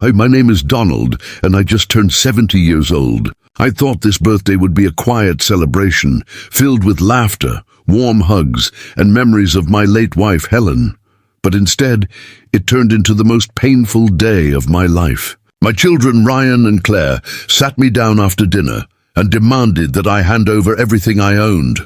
Hi, my name is Donald, and I just turned 70 years old. I thought this birthday would be a quiet celebration, filled with laughter, warm hugs, and memories of my late wife, Helen. But instead, it turned into the most painful day of my life. My children, Ryan and Claire, sat me down after dinner and demanded that I hand over everything I owned.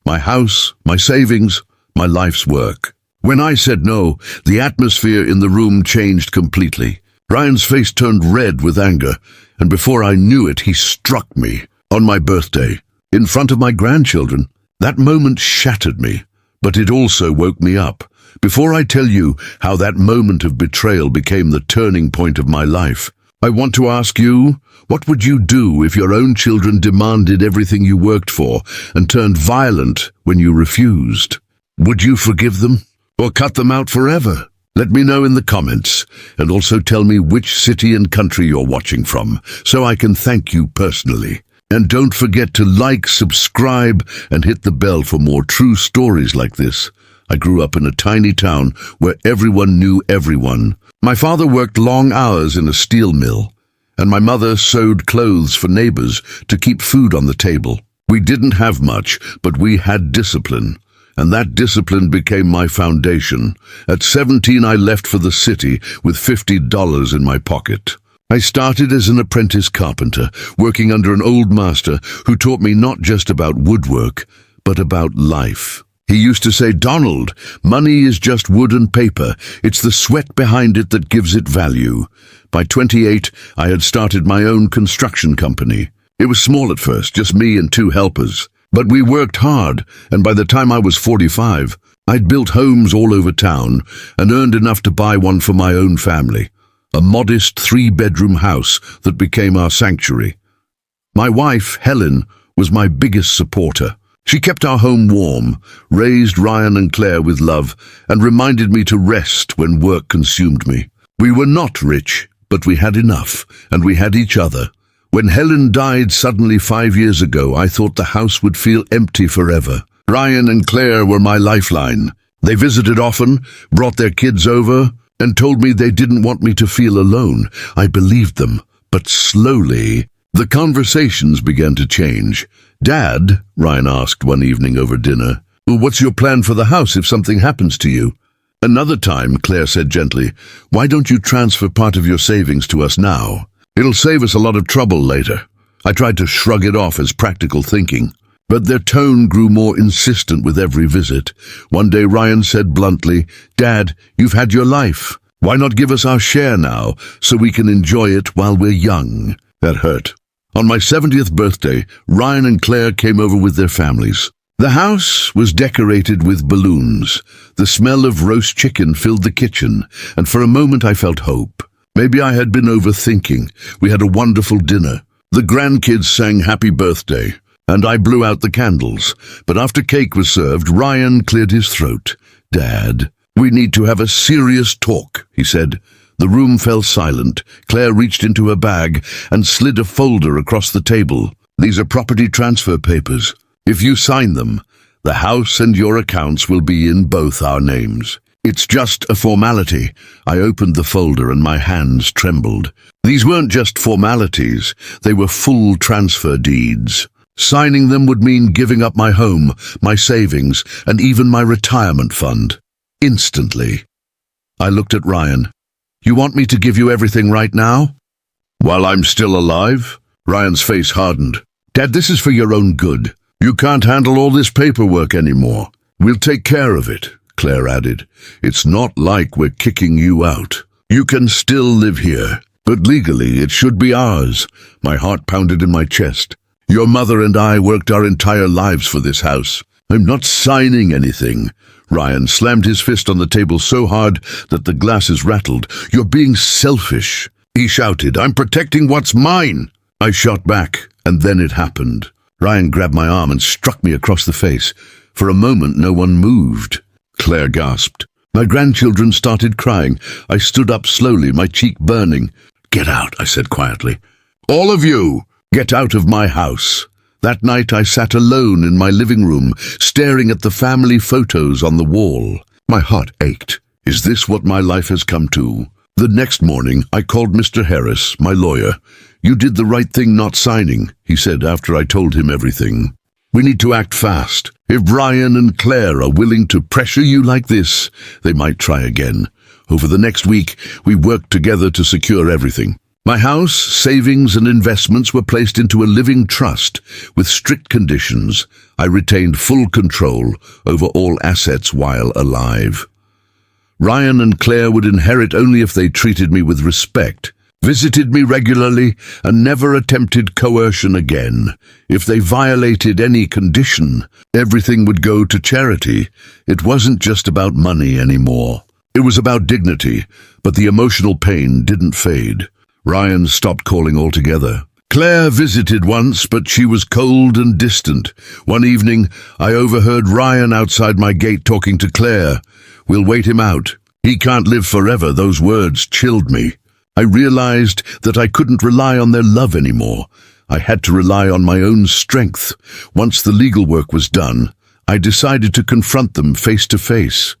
My house, my savings, my life's work. When I said no, the atmosphere in the room changed completely. Ryan's face turned red with anger, and before I knew it, he struck me on my birthday, in front of my grandchildren. That moment shattered me, but it also woke me up. Before I tell you how that moment of betrayal became the turning point of my life, I want to ask you, what would you do if your own children demanded everything you worked for and turned violent when you refused? Would you forgive them or cut them out forever? Let me know in the comments, and also tell me which city and country you're watching from, so I can thank you personally. And don't forget to like, subscribe, and hit the bell for more true stories like this. I grew up in a tiny town where everyone knew everyone. My father worked long hours in a steel mill, and my mother sewed clothes for neighbors to keep food on the table. We didn't have much, but we had discipline. And that discipline became my foundation. At 17, I left for the city with $50 in my pocket. I started as an apprentice carpenter, working under an old master who taught me not just about woodwork, but about life. He used to say, "Donald, money is just wood and paper. It's the sweat behind it that gives it value." By 28, I had started my own construction company. It was small at first, just me and 2 helpers. But we worked hard, and by the time I was 45, I'd built homes all over town and earned enough to buy one for my own family, a modest 3-bedroom house that became our sanctuary. My wife, Helen, was my biggest supporter. She kept our home warm, raised Ryan and Claire with love, and reminded me to rest when work consumed me. We were not rich, but we had enough, and we had each other. When Helen died suddenly 5 years ago, I thought the house would feel empty forever. Ryan and Claire were my lifeline. They visited often, brought their kids over, and told me they didn't want me to feel alone. I believed them, but slowly, the conversations began to change. "Dad," Ryan asked one evening over dinner, "what's your plan for the house if something happens to you?" Another time, Claire said gently, "Why don't you transfer part of your savings to us now? It'll save us a lot of trouble later." I tried to shrug it off as practical thinking, but their tone grew more insistent with every visit. One day Ryan said bluntly, "Dad, you've had your life. Why not give us our share now so we can enjoy it while we're young?" That hurt. On my 70th birthday, Ryan and Claire came over with their families. The house was decorated with balloons. The smell of roast chicken filled the kitchen, and for a moment I felt hope. Maybe I had been overthinking. We had a wonderful dinner. The grandkids sang happy birthday, and I blew out the candles. But after cake was served, Ryan cleared his throat. "Dad, we need to have a serious talk," he said. The room fell silent. Claire reached into her bag and slid a folder across the table. "These are property transfer papers. If you sign them, the house and your accounts will be in both our names. It's just a formality." I opened the folder and my hands trembled. These weren't just formalities, they were full transfer deeds. Signing them would mean giving up my home, my savings, and even my retirement fund. Instantly, I looked at Ryan. "You want me to give you everything right now?" "While I'm still alive?" Ryan's face hardened. "Dad, this is for your own good. You can't handle all this paperwork anymore. We'll take care of it," Claire added. "It's not like we're kicking you out. You can still live here, but legally it should be ours." My heart pounded in my chest. "Your mother and I worked our entire lives for this house. I'm not signing anything." Ryan slammed his fist on the table so hard that the glasses rattled. "You're being selfish," he shouted. "I'm protecting what's mine." I shot back, and then it happened. Ryan grabbed my arm and struck me across the face. For a moment, no one moved. Claire gasped. My grandchildren started crying. I stood up slowly, my cheek burning. "Get out," I said quietly. "All of you, get out of my house." That night I sat alone in my living room, staring at the family photos on the wall. My heart ached. Is this what my life has come to? The next morning, I called Mr. Harris, my lawyer. "You did the right thing not signing," he said after I told him everything. "We need to act fast. If Ryan and Claire are willing to pressure you like this, they might try again." Over the next week, we worked together to secure everything. My house, savings and investments were placed into a living trust with strict conditions. I retained full control over all assets while alive. Ryan and Claire would inherit only if they treated me with respect, visited me regularly, and never attempted coercion again. If they violated any condition, everything would go to charity. It wasn't just about money anymore. It was about dignity, but the emotional pain didn't fade. Ryan stopped calling altogether. Claire visited once, but she was cold and distant. One evening, I overheard Ryan outside my gate talking to Claire. "We'll wait him out. He can't live forever." Those words chilled me. I realized that I couldn't rely on their love anymore. I had to rely on my own strength. Once the legal work was done, I decided to confront them face to face.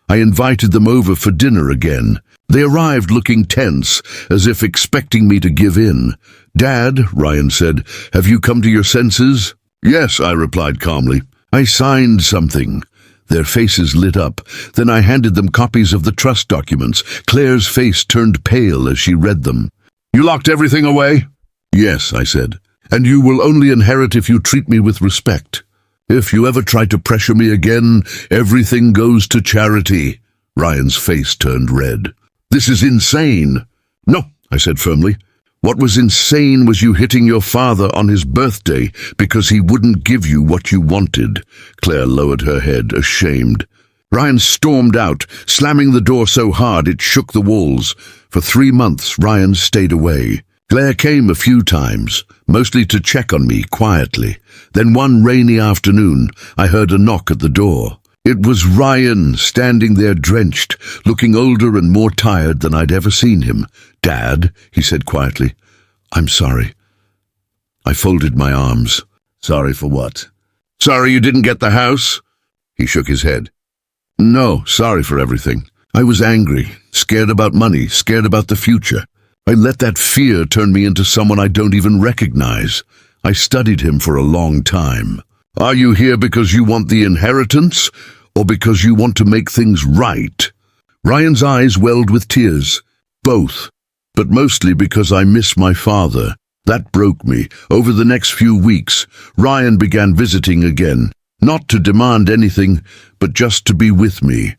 I invited them over for dinner again. They arrived looking tense, as if expecting me to give in. "Dad," Ryan said, "have you come to your senses?" "Yes," I replied calmly. "I signed something." Their faces lit up. Then I handed them copies of the trust documents. Claire's face turned pale as she read them. "You locked everything away?" "Yes," I said. "And you will only inherit if you treat me with respect. If you ever try to pressure me again, everything goes to charity." Ryan's face turned red. "This is insane." "No," I said firmly. "What was insane was you hitting your father on his birthday because he wouldn't give you what you wanted." Claire lowered her head, ashamed. Ryan stormed out, slamming the door so hard it shook the walls. For 3 months, Ryan stayed away. Claire came a few times, mostly to check on me quietly. Then one rainy afternoon, I heard a knock at the door. It was Ryan, standing there drenched, looking older and more tired than I'd ever seen him. "Dad," he said quietly, "I'm sorry." I folded my arms. "Sorry for what?" "Sorry you didn't get the house?" He shook his head. "No, sorry for everything. I was angry, scared about money, scared about the future. I let that fear turn me into someone I don't even recognize. I studied him for a long time. Are you here because you want the inheritance, or because you want to make things right?" Ryan's eyes welled with tears. "Both, but mostly because I miss my father." That broke me. Over the next few weeks, Ryan began visiting again, not to demand anything, but just to be with me.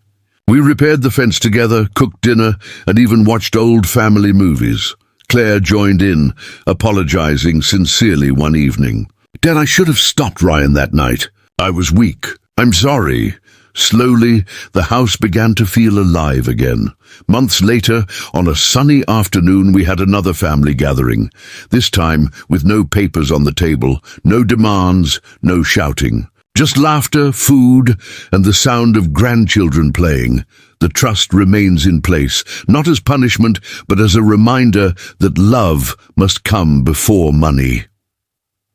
We repaired the fence together, cooked dinner, and even watched old family movies. Claire joined in, apologizing sincerely one evening. "Dad, I should have stopped Ryan that night. I was weak. I'm sorry." Slowly, the house began to feel alive again. Months later, on a sunny afternoon, we had another family gathering. This time, with no papers on the table, no demands, no shouting. Just laughter, food, and the sound of grandchildren playing. The trust remains in place, not as punishment, but as a reminder that love must come before money.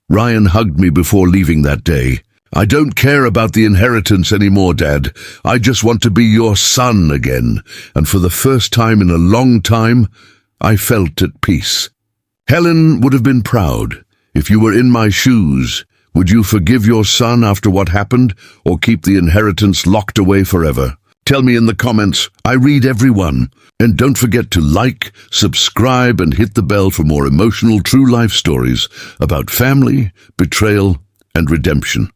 Ryan hugged me before leaving that day. "I don't care about the inheritance anymore, Dad. I just want to be your son again." And for the first time in a long time, I felt at peace. Helen would have been proud. If you were in my shoes, would you forgive your son after what happened, or keep the inheritance locked away forever? Tell me in the comments. I read everyone. And don't forget to like, subscribe, and hit the bell for more emotional true life stories about family, betrayal, and redemption.